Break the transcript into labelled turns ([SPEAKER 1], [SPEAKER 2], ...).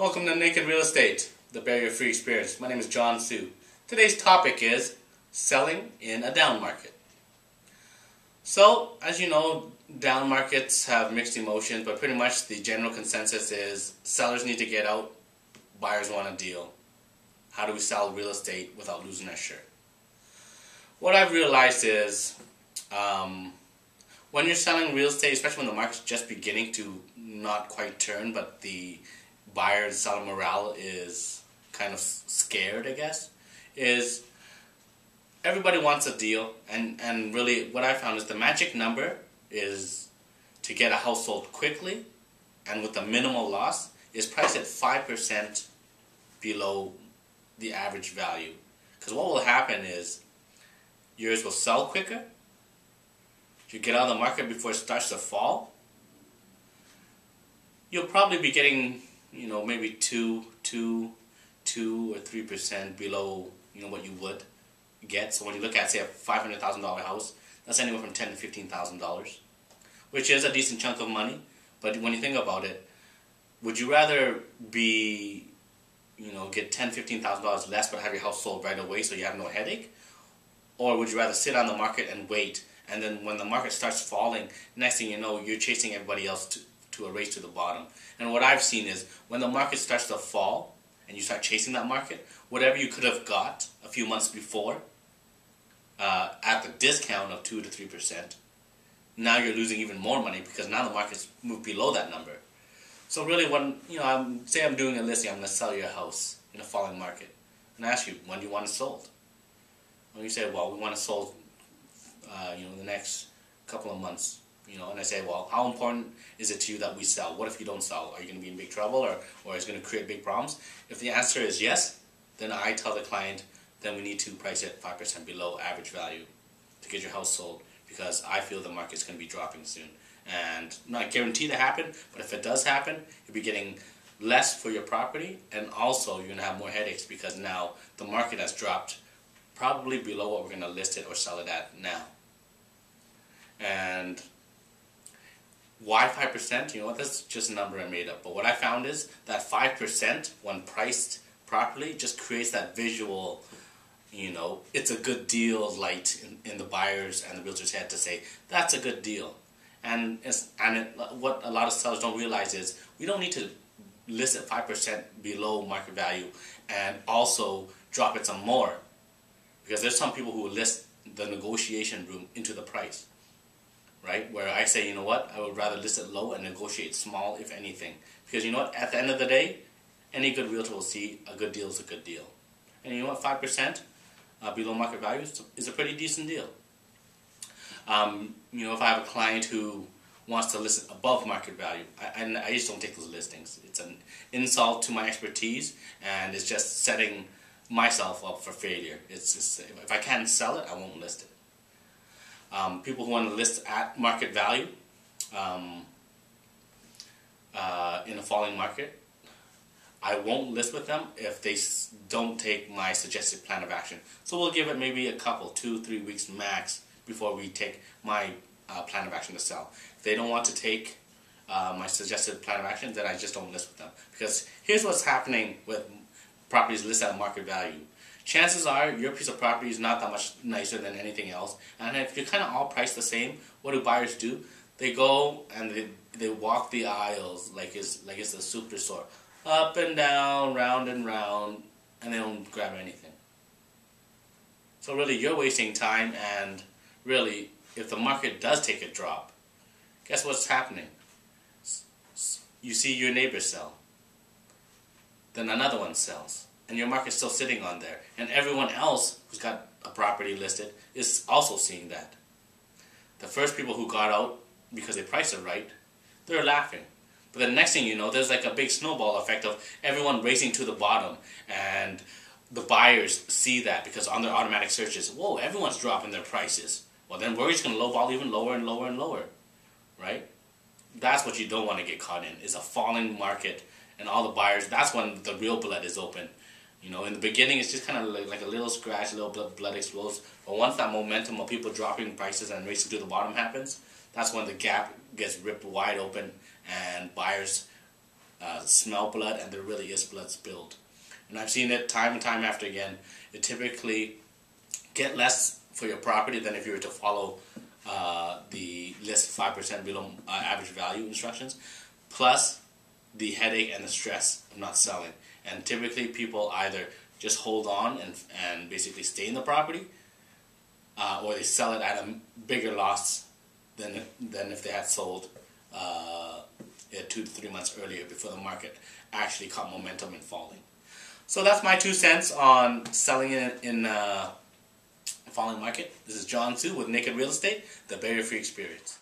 [SPEAKER 1] Welcome to Naked Real Estate, the barrier-free experience. My name is John Su. Today's topic is selling in a down market. So, as you know, down markets have mixed emotions, but pretty much the general consensus is sellers need to get out, buyers want a deal. How do we sell real estate without losing our shirt? What I've realized is when you're selling real estate, especially when the market's just beginning to not quite turn, but the buyer and seller morale is kind of scared, I guess, is everybody wants a deal, and really what I found is the magic number is to get a house sold quickly and with a minimal loss is priced at 5% below the average value. Because what will happen is yours will sell quicker, you get out of the market before it starts to fall, you'll probably be getting, maybe 2 or 3% below, what you would get. So when you look at, say, a $500,000 house, that's anywhere from $10,000 to $15,000, which is a decent chunk of money. But when you think about it, would you rather be, get $10,000, $15,000 less but have your house sold right away so you have no headache? Or would you rather sit on the market and wait, and then when the market starts falling, next thing you know, you're chasing everybody else to a race to the bottom? And what I've seen is when the market starts to fall and you start chasing that market, whatever you could have got a few months before at the discount of 2 to 3%, now you're losing even more money because now the market's moved below that number. So really when, say I'm doing a listing, I'm going to sell your house in a falling market, and I ask you, when do you want it sold? When you say, well, we want it sold the next couple of months, and I say, well, how important is it to you that we sell? What if you don't sell? Are you going to be in big trouble, or is it going to create big problems? If the answer is yes, then I tell the client, then we need to price it 5% below average value to get your house sold, because I feel the market's going to be dropping soon. And not guaranteed to happen, but if it does happen, you'll be getting less for your property, and also you're going to have more headaches because now the market has dropped probably below what we're going to list it or sell it at now. And why 5%? You know what, that's just a number I made up. But what I found is that 5%, when priced properly, just creates that visual, it's a good deal light in the buyers and the realtor's head to say, that's a good deal. And what a lot of sellers don't realize is we don't need to list it 5% below market value and also drop it some more. Because there's some people who will list the negotiation room into the price, right? Where I say, you know what, I would rather list it low and negotiate small, if anything. Because you know what, at the end of the day, any good realtor will see a good deal is a good deal. And you know what, 5% below market value is a pretty decent deal. If I have a client who wants to list it above market value, I just don't take those listings. It's an insult to my expertise, and it's just setting myself up for failure. It's just, if I can't sell it, I won't list it. People who want to list at market value in a falling market, I won't list with them if they don't take my suggested plan of action. So we'll give it maybe a couple, 2-3 weeks max before we take my plan of action to sell. If they don't want to take my suggested plan of action, then I just don't list with them. Because here's what's happening with properties listed at market value. Chances are your piece of property is not that much nicer than anything else, and if you're kind of all priced the same, what do buyers do? They go and they walk the aisles like it's a super store, up and down, round and round, and they don't grab anything. So really, you're wasting time, and really, if the market does take a drop, guess what's happening? You see your neighbor sell, then another one sells, and your market's still sitting on there, and everyone else who's got a property listed is also seeing that. The first people who got out because they priced it right, they're laughing. But the next thing you know, there's like a big snowball effect of everyone racing to the bottom, and the buyers see that because on their automatic searches, whoa, everyone's dropping their prices. Well, then we're just going to lowball even lower and lower and lower, right? That's what you don't want to get caught in, is a falling market. And all the buyers, that's when the real blood is open. In the beginning, it's just kind of like a little scratch, a little blood explodes. But once that momentum of people dropping prices and racing to the bottom happens, that's when the gap gets ripped wide open and buyers smell blood, and there really is blood spilled. And I've seen it time and time after again. It typically get less for your property than if you were to follow the list 5% below average value instructions, plus the headache and the stress of not selling. And typically people either just hold on and basically stay in the property, or they sell it at a bigger loss than if they had sold 2 to 3 months earlier before the market actually caught momentum and falling. So that's my 2 cents on selling in falling market. This is John Su with Naked Real Estate, the barrier-free experience.